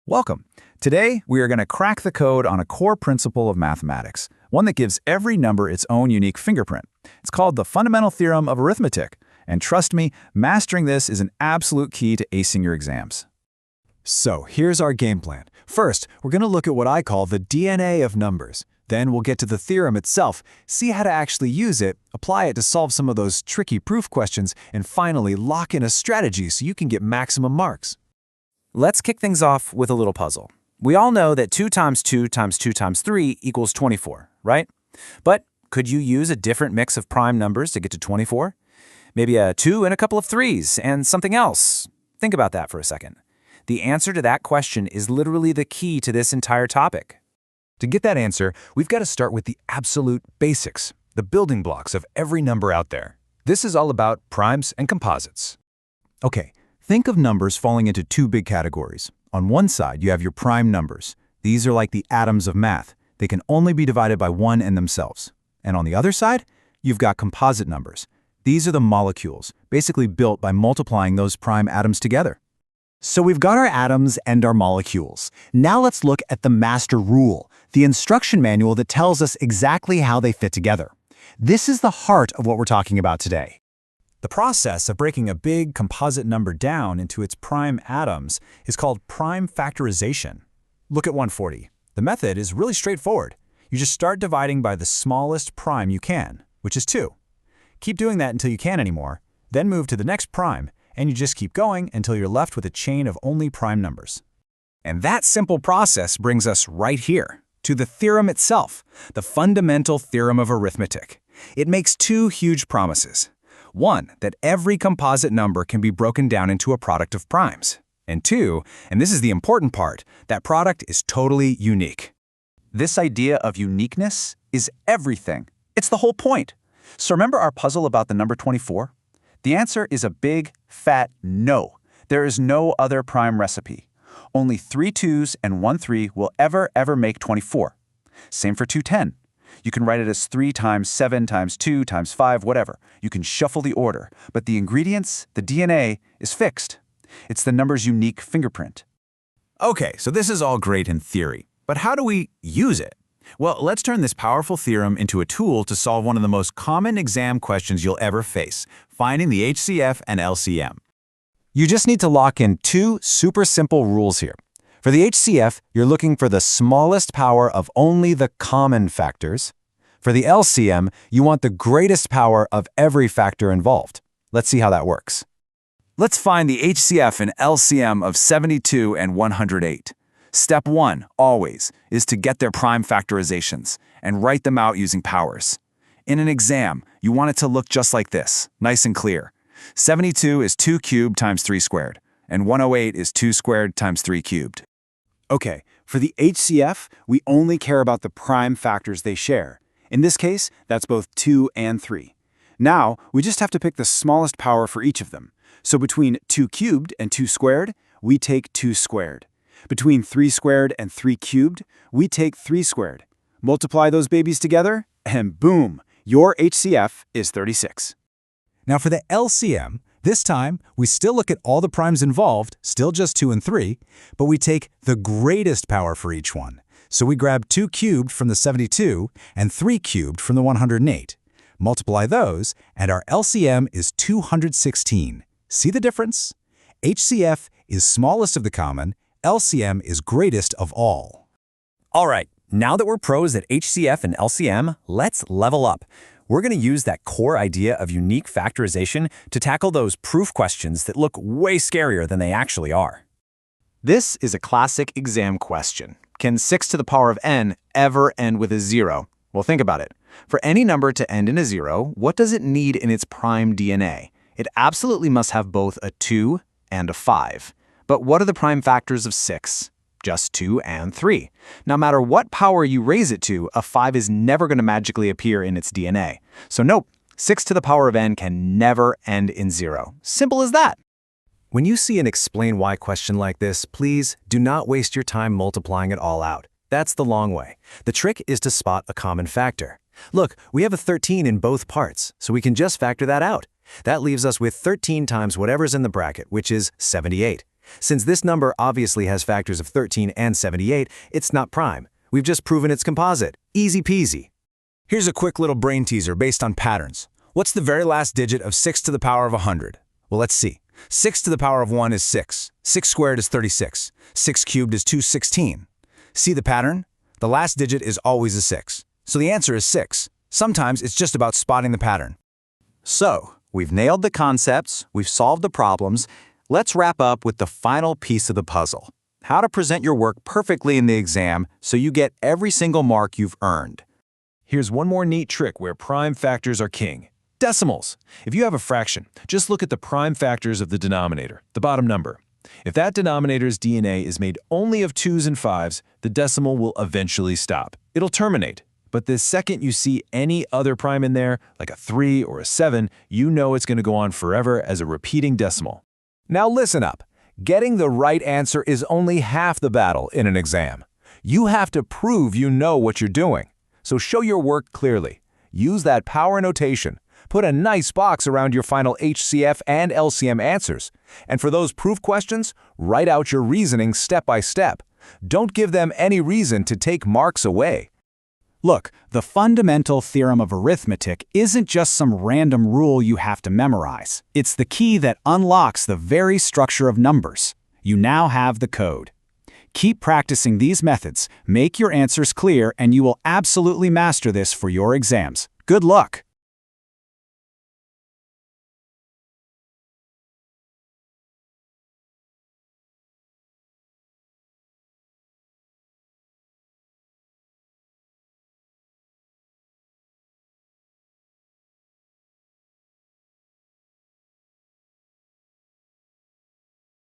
Welcome. Today, we are going to crack the code on a core principle of mathematics, one that gives every number its own unique fingerprint. It's called the fundamental theorem of arithmetic. And trust me, mastering this is an absolute key to acing your exams. So here's our game plan. First, we're going to look at what I call the DNA of numbers. Then we'll get to the theorem itself, see how to actually use it, apply it to solve some of those tricky proof questions, and finally lock in a strategy so you can get maximum marks. Let's kick things off with a little puzzle. We all know that 2 times 2 times 2 times 3 equals 24, right? But could you use a different mix of prime numbers to get to 24? Maybe a 2 and a couple of 3s and something else. Think about that for a second. The answer to that question is literally the key to this entire topic. To get that answer, we've got to start with the absolute basics, the building blocks of every number out there. This is all about primes and composites. Okay, think of numbers falling into two big categories. On one side, you have your prime numbers. These are like the atoms of math. They can only be divided by 1 and themselves. And on the other side, you've got composite numbers. These are the molecules, basically built by multiplying those prime atoms together. So we've got our atoms and our molecules. Now let's look at the master rule, the instruction manual that tells us exactly how they fit together. This is the heart of what we're talking about today. The process of breaking a big composite number down into its prime atoms is called prime factorization. Look at 140. The method is really straightforward. You just start dividing by the smallest prime you can, which is 2. Keep doing that until you can't anymore, then move to the next prime, and you just keep going until you're left with a chain of only prime numbers. And that simple process brings us right here, to the theorem itself, the fundamental theorem of arithmetic. It makes two huge promises. One, that every composite number can be broken down into a product of primes. And two, and this is the important part, that product is totally unique. This idea of uniqueness is everything. It's the whole point. So remember our puzzle about the number 24? The answer is a big, fat no. There is no other prime recipe. Only 3 2s and 1 3 will ever make 24. Same for 210. You can write it as 3 times 7 times 2 times 5, whatever. You can shuffle the order, but the ingredients, the DNA, is fixed. It's the number's unique fingerprint. Okay, so this is all great in theory, but how do we use it? Well, let's turn this powerful theorem into a tool to solve one of the most common exam questions you'll ever face, finding the HCF and LCM. You just need to lock in two super simple rules here. For the HCF, you're looking for the smallest power of only the common factors. For the LCM, you want the greatest power of every factor involved. Let's see how that works. Let's find the HCF and LCM of 72 and 108. Step 1, always, is to get their prime factorizations and write them out using powers. In an exam, you want it to look just like this, nice and clear. 72 is 2 cubed times 3 squared, and 108 is 2 squared times 3 cubed. Okay, for the HCF, we only care about the prime factors they share. In this case, that's both 2 and 3. Now, we just have to pick the smallest power for each of them. So between 2 cubed and 2 squared, we take 2 squared. Between 3 squared and 3 cubed, we take 3 squared. Multiply those babies together, and boom, your HCF is 36. Now for the LCM, this time we still look at all the primes involved, still just 2 and 3, but we take the greatest power for each one. So we grab 2 cubed from the 72 and 3 cubed from the 108. Multiply those, and our LCM is 216. See the difference? HCF is smallest of the common, LCM is greatest of all. All right, now that we're pros at HCF and LCM, let's level up. We're going to use that core idea of unique factorization to tackle those proof questions that look way scarier than they actually are. This is a classic exam question. Can 6 to the power of n ever end with a 0? Well, think about it. For any number to end in a 0, what does it need in its prime DNA? It absolutely must have both a 2 and a 5. But what are the prime factors of 6? Just 2 and 3. No matter what power you raise it to, a 5 is never going to magically appear in its DNA. So nope, 6 to the power of n can never end in 0. Simple as that. When you see an explain why question like this, please do not waste your time multiplying it all out. That's the long way. The trick is to spot a common factor. Look, we have a 13 in both parts, so we can just factor that out. That leaves us with 13 times whatever's in the bracket, which is 78. Since this number obviously has factors of 13 and 78, it's not prime. We've just proven it's composite. Easy peasy. Here's a quick little brain teaser based on patterns. What's the very last digit of 6 to the power of 100? Well, let's see. 6 to the power of 1 is 6. 6 squared is 36. 6 cubed is 216. See the pattern? The last digit is always a 6. So the answer is 6. Sometimes it's just about spotting the pattern. So, we've nailed the concepts, we've solved the problems. Let's wrap up with the final piece of the puzzle. How to present your work perfectly in the exam so you get every single mark you've earned. Here's one more neat trick where prime factors are king. Decimals. If you have a fraction, just look at the prime factors of the denominator, the bottom number. If that denominator's DNA is made only of 2s and 5s, the decimal will eventually stop. It'll terminate. But the second you see any other prime in there, like a 3 or a 7, you know it's going to go on forever as a repeating decimal. Now listen up. Getting the right answer is only half the battle in an exam. You have to prove you know what you're doing. So show your work clearly. Use that power notation. Put a nice box around your final HCF and LCM answers. And for those proof questions, write out your reasoning step by step. Don't give them any reason to take marks away. Look, the fundamental theorem of arithmetic isn't just some random rule you have to memorize. It's the key that unlocks the very structure of numbers. You now have the code. Keep practicing these methods, make your answers clear, and you will absolutely master this for your exams. Good luck!